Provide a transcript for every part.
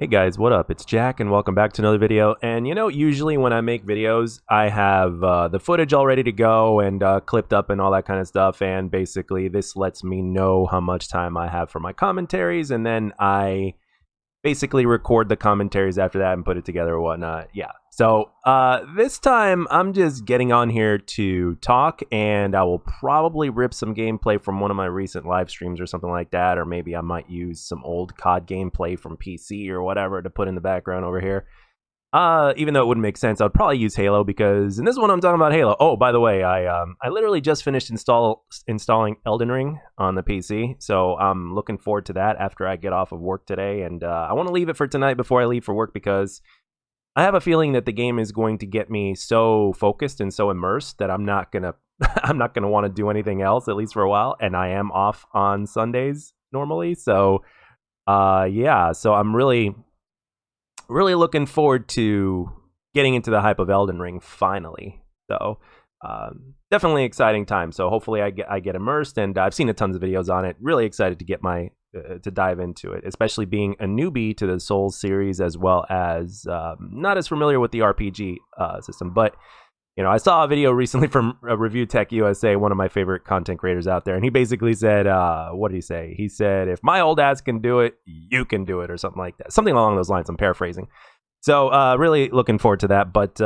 Hey guys, what up? It's Jack, and welcome back to another video. And usually when I make videos, I have the footage all ready to go and clipped up and all that kind of stuff. And basically, this lets me know how much time I have for my commentaries, and then I basically record the commentaries after that and put it together or whatnot. Yeah. So this time I'm just getting on here to talk, and I will probably rip some gameplay from one of my recent live streams or something like that, or maybe I might use some old COD gameplay from PC or whatever to put in the background over here. Even though it wouldn't make sense, I'd probably use Halo because in this one I'm talking about Halo. Oh, by the way, I literally just finished installing Elden Ring on the PC, so I'm looking forward to that after I get off of work today. And I want to leave it for tonight before I leave for work because I have a feeling that the game is going to get me so focused and so immersed that I'm not gonna I'm not gonna want to do anything else at least for a while. And I am off on Sundays normally, so yeah. So I'm really looking forward to getting into the hype of Elden Ring finally. So definitely exciting time. So hopefully I get immersed, and I've seen a tons of videos on it. Really excited to get to dive into it, especially being a newbie to the Souls series, as well as not as familiar with the RPG system. But I saw a video recently from Review Tech USA, one of my favorite content creators out there, and he basically said, what did he say? He said, if my old ass can do it, you can do it, or something like that. Something along those lines. I'm paraphrasing. So really looking forward to that. But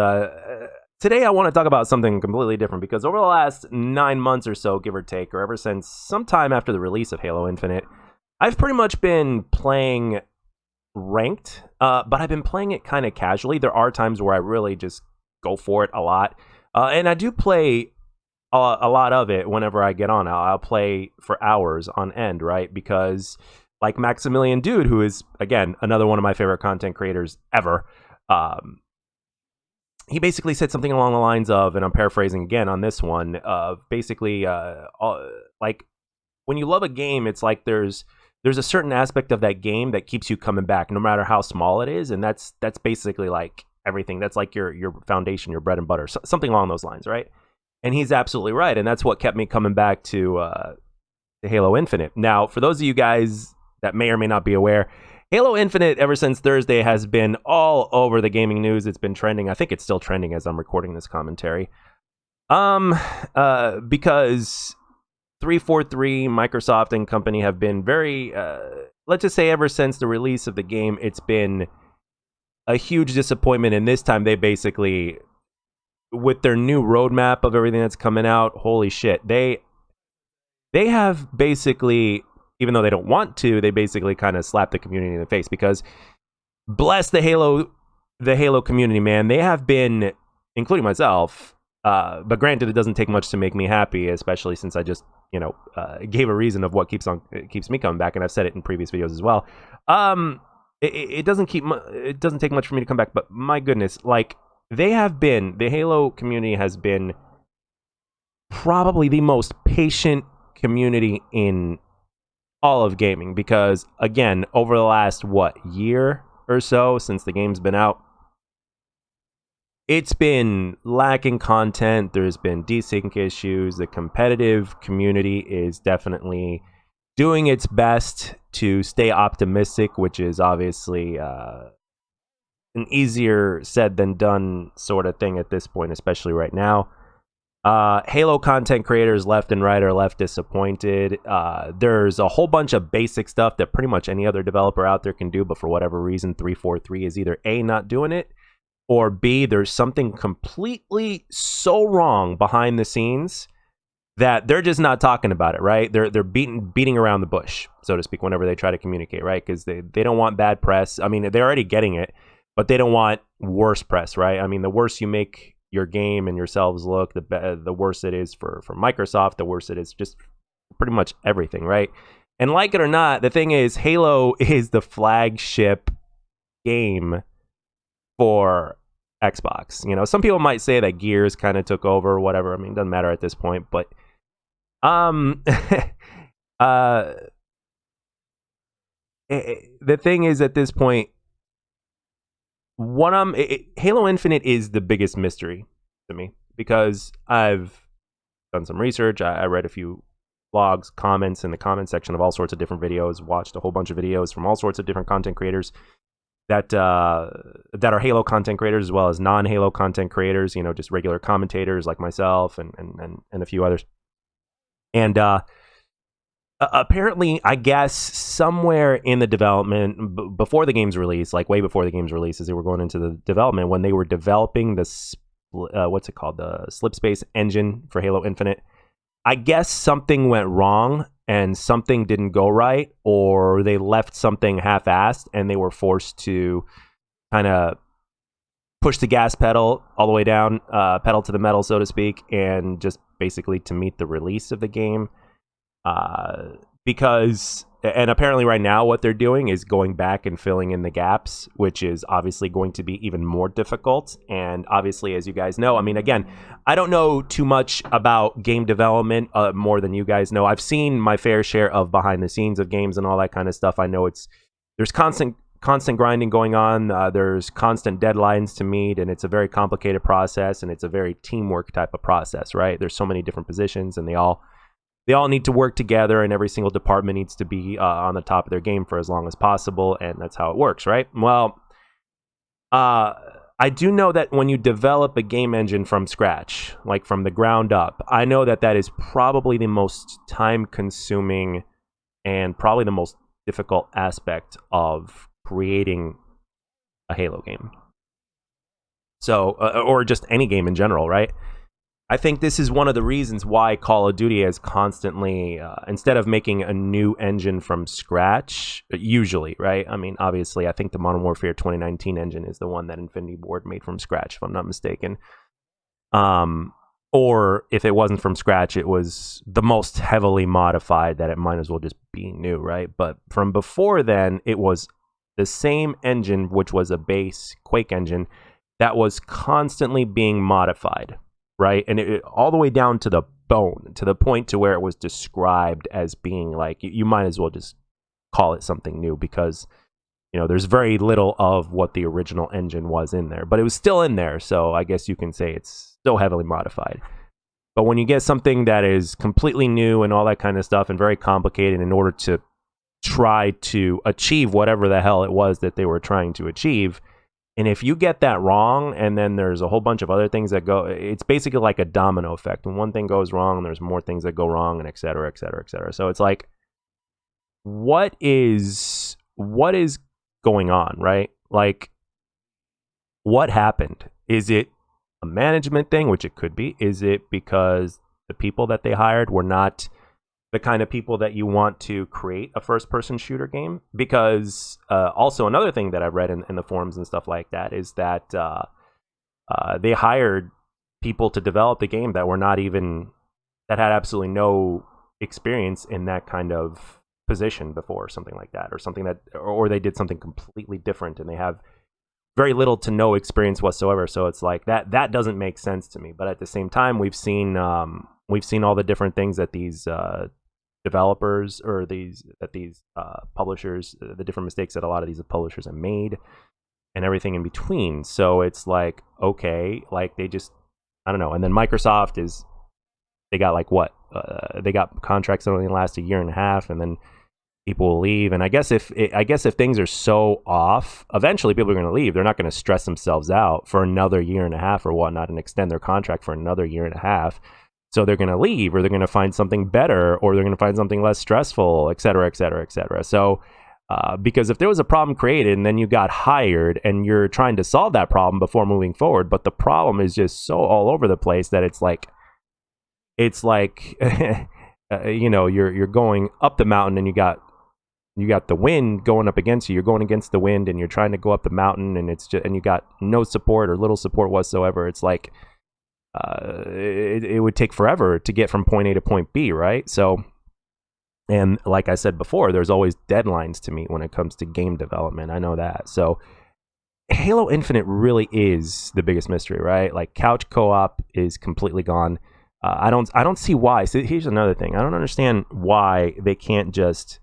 today I want to talk about something completely different, because over the last 9 months or so, give or take, or ever since sometime after the release of Halo Infinite, I've pretty much been playing ranked, but I've been playing it kind of casually. There are times where I really just go for it a lot, and I do play a lot of it whenever I get on. I'll play for hours on end, right? Because like Maximilian Dude, who is again another one of my favorite content creators ever, he basically said something along the lines of, and I'm paraphrasing again on this one, basically like when you love a game, it's like there's a certain aspect of that game that keeps you coming back no matter how small it is, and that's basically like everything. That's like your foundation, your bread and butter, something along those lines, right? And he's absolutely right, and that's what kept me coming back to Halo Infinite. Now, for those of you guys that may or may not be aware, Halo Infinite, ever since Thursday, has been all over the gaming news. It's been trending. I think it's still trending as I'm recording this commentary. Because 343, Microsoft and company have been very, let's just say ever since the release of the game, it's been a huge disappointment. And this time they basically, with their new roadmap of everything that's coming out, holy shit, they have basically, even though they don't want to, they basically kind of slap the community in the face, because bless the Halo community, man. They have been, including myself, but granted, it doesn't take much to make me happy, especially since I just, gave a reason of what keeps me coming back, and I've said it in previous videos as well. It doesn't take much for me to come back, but my goodness, like the Halo community has been probably the most patient community in all of gaming, because again, over the last year or so since the game's been out, it's been lacking content. There's been desync issues. The competitive community is definitely doing its best to stay optimistic, which is obviously an easier said than done sort of thing at this point, especially right now. Halo content creators left and right are left disappointed. There's a whole bunch of basic stuff that pretty much any other developer out there can do, but for whatever reason, 343 is either A, not doing it, or B, there's something completely so wrong behind the scenes that they're just not talking about it, right? They're beating around the bush, so to speak, whenever they try to communicate, right? Because they don't want bad press. I mean, they're already getting it, but they don't want worse press, right? I mean, the worse you make your game and yourselves look, the worse it is for Microsoft, the worse it is just pretty much everything, right? And like it or not, the thing is, Halo is the flagship game for Xbox. Some people might say that Gears kind of took over or whatever. I mean, it doesn't matter at this point, but the thing is, at this point, Halo Infinite is the biggest mystery to me, because I've done some research. I read a few blogs, comments in the comment section of all sorts of different videos, watched a whole bunch of videos from all sorts of different content creators that are Halo content creators as well as non-Halo content creators, just regular commentators like myself and a few others. And apparently, I guess somewhere in the development, before the game's release, like way before the game's release, as they were going into the development, when they were developing the what's it called, the Slipspace engine for Halo Infinite, I guess something went wrong and something didn't go right, or they left something half-assed and they were forced to kind of push the gas pedal all the way down, pedal to the metal, so to speak, and just basically to meet the release of the game. Because, and apparently right now what they're doing is going back and filling in the gaps, which is obviously going to be even more difficult. And obviously, as you guys know, I mean, again, I don't know too much about game development more than you guys know. I've seen my fair share of behind the scenes of games and all that kind of stuff. I know there's constant grinding going on. There's constant deadlines to meet, and it's a very complicated process, and it's a very teamwork type of process, right? There's so many different positions, and they all need to work together, and every single department needs to be on the top of their game for as long as possible, and that's how it works, right? Well, I do know that when you develop a game engine from scratch, like from the ground up, I know that is probably the most time-consuming and probably the most difficult aspect of creating a Halo game. So, or just any game in general, right? I think this is one of the reasons why Call of Duty has constantly, instead of making a new engine from scratch, usually, right? I mean, obviously, I think the Modern Warfare 2019 engine is the one that Infinity Ward made from scratch, if I'm not mistaken. Or if it wasn't from scratch, it was the most heavily modified that it might as well just be new, right? But from before then, it was the same engine, which was a base Quake engine, that was constantly being modified. Right, and it all the way down to the bone, to the point to where it was described as being like, you might as well just call it something new, because there's very little of what the original engine was in there, but it was still in there, so I guess you can say it's still heavily modified. But when you get something that is completely new and all that kind of stuff and very complicated in order to try to achieve whatever the hell it was that they were trying to achieve, and if you get that wrong, and then there's a whole bunch of other things that go, it's basically like a domino effect. When one thing goes wrong, there's more things that go wrong, and et cetera, et cetera, et cetera. So it's like, what is going on, right? Like, what happened? Is it a management thing, which it could be? Is it because the people that they hired were not the kind of people that you want to create a first-person shooter game? Because also another thing that I've read in the forums and stuff like that is that they hired people to develop the game that had absolutely no experience in that kind of position before, something like that, or they did something completely different, and they have very little to no experience whatsoever. So it's like that doesn't make sense to me. But at the same time, we've seen all the different things that these developers or these publishers, the different mistakes that a lot of these publishers have made, and everything in between. So it's like, okay, like they just, I don't know. And then Microsoft they got like what? They got contracts that only last a year and a half, and then people will leave. And I guess if things are so off, eventually people are going to leave. They're not going to stress themselves out for another year and a half or whatnot and extend their contract for another year and a half. So they're going to leave, or they're going to find something better, or they're going to find something less stressful, et cetera, et cetera, et cetera. So because if there was a problem created and then you got hired and you're trying to solve that problem before moving forward, but the problem is just so all over the place that it's like you're going up the mountain and you got the wind going up against you. You're going against the wind and you're trying to go up the mountain, and and you got no support or little support whatsoever. It's like it would take forever to get from point A to point B, right? So, and like I said before, there's always deadlines to meet when it comes to game development. I know that. So Halo Infinite really is the biggest mystery, right? Like, couch co-op is completely gone. I don't see why. So here's another thing. I don't understand why they can't just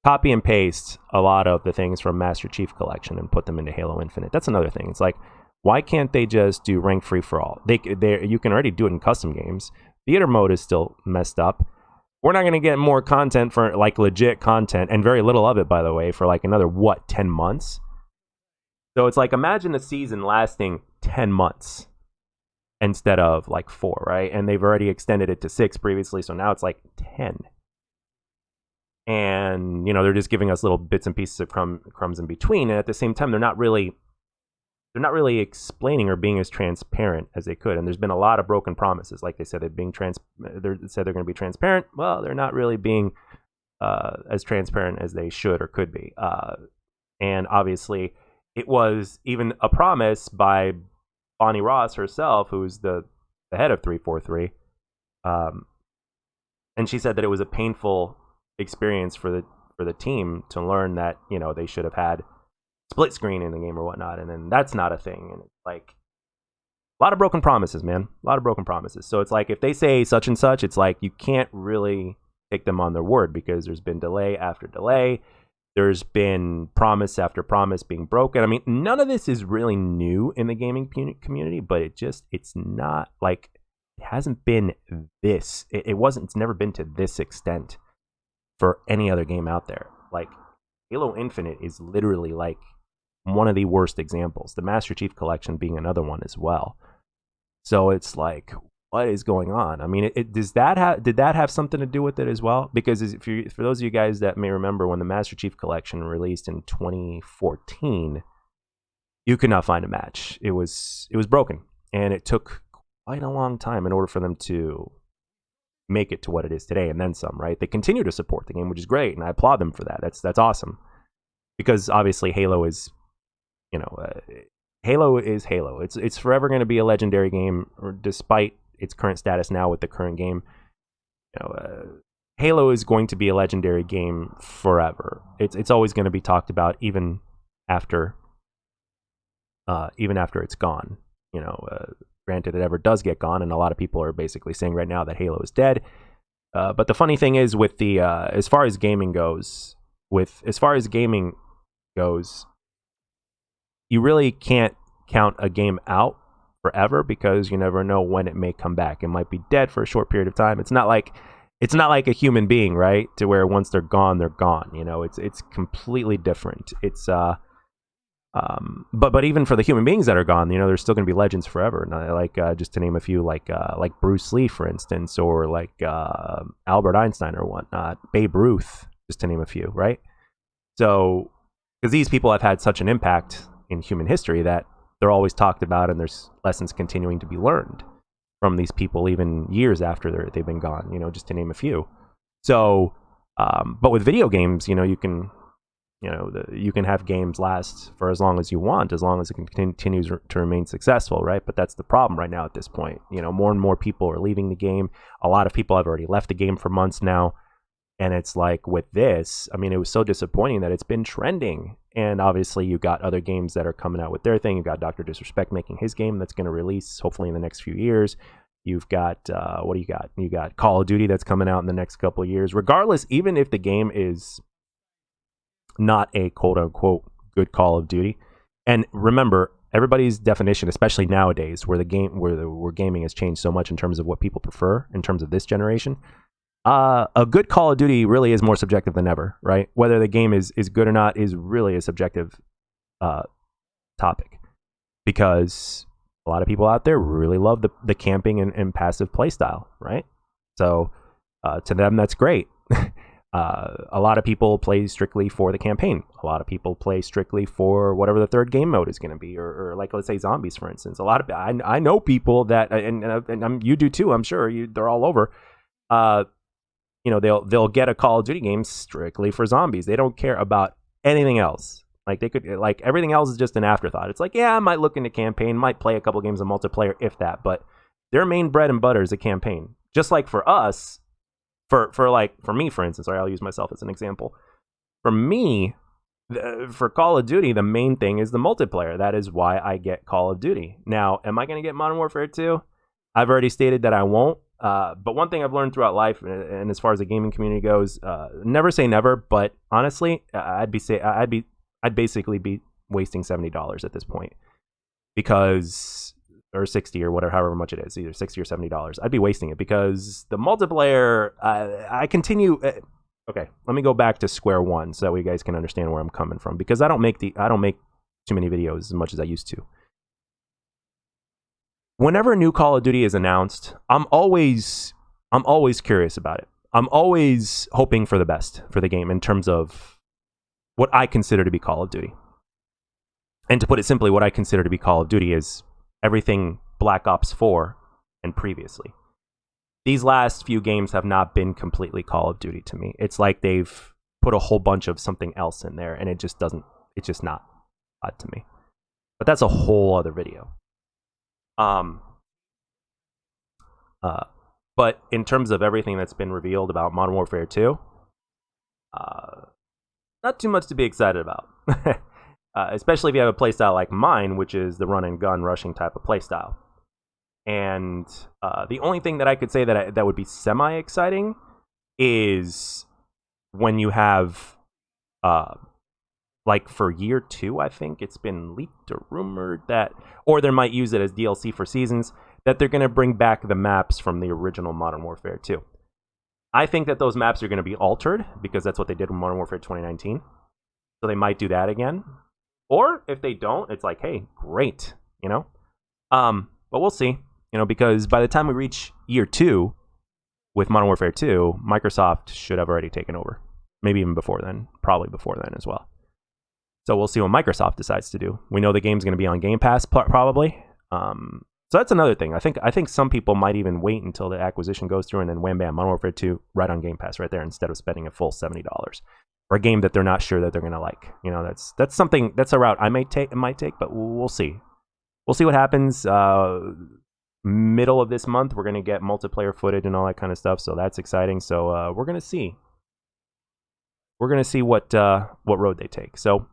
copy and paste a lot of the things from Master Chief Collection and put them into Halo Infinite. That's another thing. It's like, why can't they just do rank free for all? You can already do it in custom games. Theater mode is still messed up. We're not going to get more content for like legit content, and very little of it, by the way, for like another 10 months. So it's like, imagine a season lasting 10 months instead of like 4, right? And they've already extended it to 6 previously, so now it's like 10. And, you know, they're just giving us little bits and pieces of crumbs in between. And at the same time, they're not really explaining or being as transparent as they could. And there's been a lot of broken promises. Like they said, they said they're going to be transparent. Well, they're not really being as transparent as they should or could be. And obviously, it was even a promise by Bonnie Ross herself, who's the head of 343. And she said that it was a painful experience for the team to learn that, you know, they should have had split screen in the game or whatnot, and then that's not a thing. And it's like a lot of broken promises, man. A lot of broken promises. So it's like, if they say such and such, it's like you can't really take them on their word, because there's been delay after delay. There's been promise after promise being broken. I mean, none of this is really new in the gaming community, but it's not like, it hasn't been this. It's never been to this extent for any other game out there. Like, Halo Infinite is literally like one of the worst examples. The Master Chief Collection being another one as well. So it's like, what is going on? I mean, did that have something to do with it as well? Because for those of you guys that may remember, when the Master Chief Collection released in 2014, you could not find a match. It was broken, and it took quite a long time in order for them to make it to what it is today, and then some. Right? They continue to support the game, which is great, and I applaud them for that. That's awesome, because obviously Halo is, you know, Halo is Halo. It's forever going to be a legendary game, or despite its current status now with the current game. You know, Halo is going to be a legendary game forever. It's always going to be talked about, even after it's gone. You know, granted, it ever does get gone, and a lot of people are basically saying right now that Halo is dead. But the funny thing is, with the as far as gaming goes, you really can't count a game out forever, because you never know when it may come back. It might be dead for a short period of time. It's not like a human being, right? To where once they're gone, they're gone. You know, it's completely different. It's but even for the human beings that are gone, you know, there's still going to be legends forever. Like just to name a few, like Bruce Lee, for instance, or like Albert Einstein or whatnot, Babe Ruth, just to name a few, right? So, because these people have had such an impact in human history that they're always talked about, and there's lessons continuing to be learned from these people even years after they've been gone, you know, just to name a few. So, but with video games, you know, you can have games last for as long as you want, as long as it continues to remain successful, right? But that's the problem right now at this point. You know, more and more people are leaving the game. A lot of people have already left the game for months now. And it's like, with this, I mean, it was so disappointing that it's been trending. And obviously, you got other games that are coming out with their thing. You've got Dr. Disrespect making his game that's going to release hopefully in the next few years. You've got, what do you got? You got Call of Duty that's coming out in the next couple of years. Regardless, even if the game is not a quote-unquote good Call of Duty. And remember, everybody's definition, especially nowadays, where gaming has changed so much in terms of what people prefer in terms of this generation, a good Call of Duty really is more subjective than ever, right? Whether the game is good or not is really a subjective topic, because a lot of people out there really love the camping and passive play style, right? So to them, that's great. A lot of people play strictly for the campaign. A lot of people play strictly for whatever the third game mode is going to be, or like, let's say, zombies, for instance. A lot of I know people that, and you do too. I'm sure they're all over. You know, they'll get a Call of Duty game strictly for zombies. They don't care about anything else. Like, they could, like, everything else is just an afterthought. It's like, yeah, I might look into campaign, might play a couple games of multiplayer, if that. But their main bread and butter is a campaign. Just like for us. For me, for instance, I'll use myself as an example. For me, for Call of Duty, the main thing is the multiplayer. That is why I get Call of Duty. Now, am I going to get Modern Warfare 2? I've already stated that I won't. But one thing I've learned throughout life, and as far as the gaming community goes, never say never. But honestly, I'd basically be wasting $70 at this point, because, or 60 or whatever, however much it is, either 60 or $70. I'd be wasting it, because the multiplayer, I continue. Okay, let me go back to square one so that you guys can understand where I'm coming from, because I don't make too many videos as much as I used to. Whenever a new Call of Duty is announced, I'm always curious about it. I'm always hoping for the best for the game in terms of what I consider to be Call of Duty. And to put it simply, what I consider to be Call of Duty is everything Black Ops 4 and previously. These last few games have not been completely Call of Duty to me. It's like they've put a whole bunch of something else in there, and it's just not odd to me. But that's a whole other video. But in terms of everything that's been revealed about Modern Warfare 2, not too much to be excited about. Especially if you have a playstyle like mine, which is the run and gun rushing type of playstyle. And the only thing that I could say that would be semi-exciting is when you have, like for year 2, I think it's been leaked or rumored that, or they might use it as DLC for seasons, that they're going to bring back the maps from the original Modern Warfare 2. I think that those maps are going to be altered, because that's what they did with Modern Warfare 2019. So they might do that again. Or if they don't, it's like, hey, great, you know? But we'll see, you know, because by the time we reach year 2 with Modern Warfare 2, Microsoft should have already taken over. Maybe even before then, probably before then as well. So we'll see what Microsoft decides to do. We know the game's going to be on Game Pass, probably. So that's another thing. I think some people might even wait until the acquisition goes through and then wham bam, Modern Warfare 2 right on Game Pass right there, instead of spending a full $70 for a game that they're not sure that they're going to like. You know, that's something, that's a route I might take, but we'll see. We'll see what happens. Middle of this month, we're going to get multiplayer footage and all that kind of stuff, so that's exciting. So we're going to see. We're going to see what road they take. So,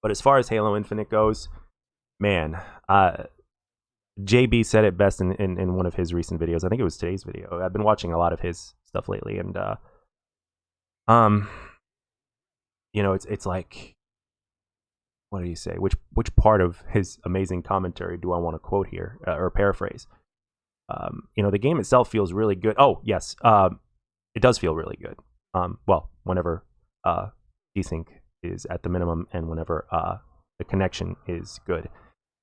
but as far as Halo Infinite goes, man, JB said it best in one of his recent videos. I think it was today's video. I've been watching a lot of his stuff lately, and you know, it's like, what do you say? Which part of his amazing commentary do I want to quote here or paraphrase? You know, the game itself feels really good. Oh yes, it does feel really good. Well, whenever desync is at the minimum and whenever the connection is good.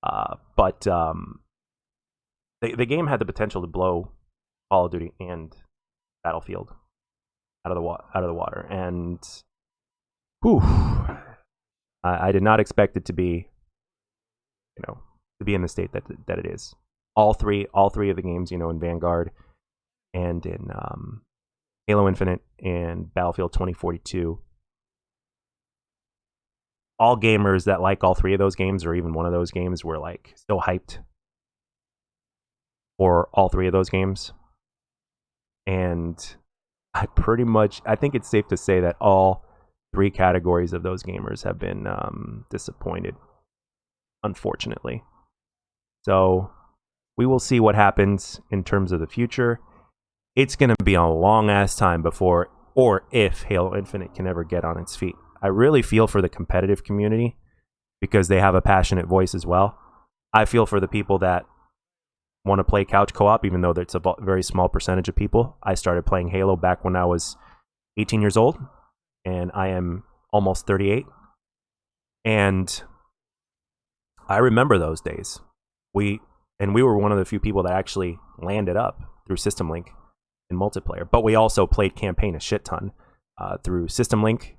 But the game had the potential to blow Call of Duty and Battlefield out of the water, and whew, I did not expect it to be, you know, to be in the state that it is. All three of the games, you know, in Vanguard and in Halo Infinite and Battlefield 2042. All gamers that like all three of those games, or even one of those games, were like so hyped for all three of those games. And I think it's safe to say that all 3 categories of those gamers have been disappointed, unfortunately. So we will see what happens in terms of the future. It's going to be a long ass time before or if Halo Infinite can ever get on its feet. I really feel for the competitive community because they have a passionate voice as well. I feel for the people that want to play couch co-op, even though it's a very small percentage of people. I started playing Halo back when I was 18 years old, and I am almost 38. And I remember those days. We were one of the few people that actually landed up through System Link in multiplayer. But we also played campaign a shit ton through System Link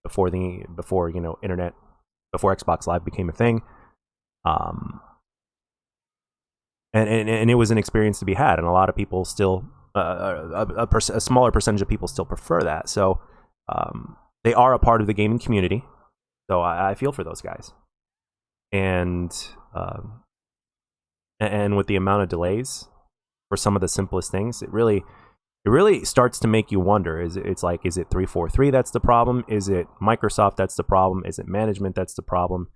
before you know, internet, before Xbox Live became a thing. And it was an experience to be had, and a lot of people still, a smaller percentage of people still prefer that. So they are a part of the gaming community. So I feel for those guys. And with the amount of delays for some of the simplest things, it really starts to make you wonder. Is it 343 that's the problem? Is it Microsoft that's the problem? Is it management that's the problem?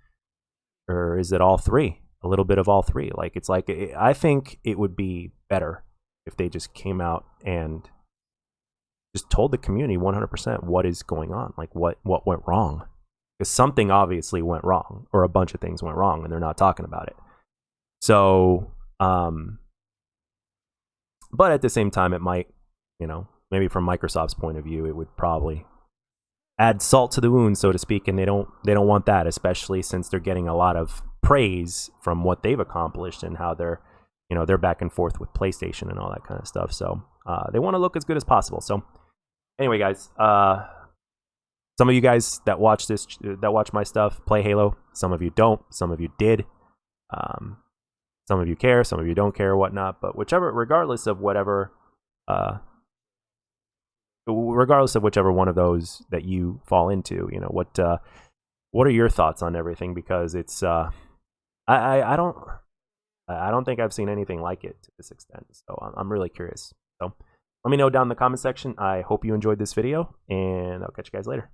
Or is it all three? A little bit of all three. I think it would be better if they just came out and just told the community 100% what is going on, like what went wrong. Because something obviously went wrong, or a bunch of things went wrong, and they're not talking about it. So, but at the same time, it might, you know, maybe from Microsoft's point of view, it would probably add salt to the wound, so to speak, and they don't want that, especially since they're getting a lot of praise from what they've accomplished and how they're back and forth with PlayStation and all that kind of stuff. So they want to look as good as possible. So anyway, guys, some of you guys that watch my stuff play Halo. Some of you don't. Some of you did. Some of you care. Some of you don't care, whatnot. But regardless of whichever one of those that you fall into, what are your thoughts on everything? Because it's I don't think I've seen anything like it to this extent. So I'm really curious. So let me know down in the comment section. I hope you enjoyed this video, and I'll catch you guys later.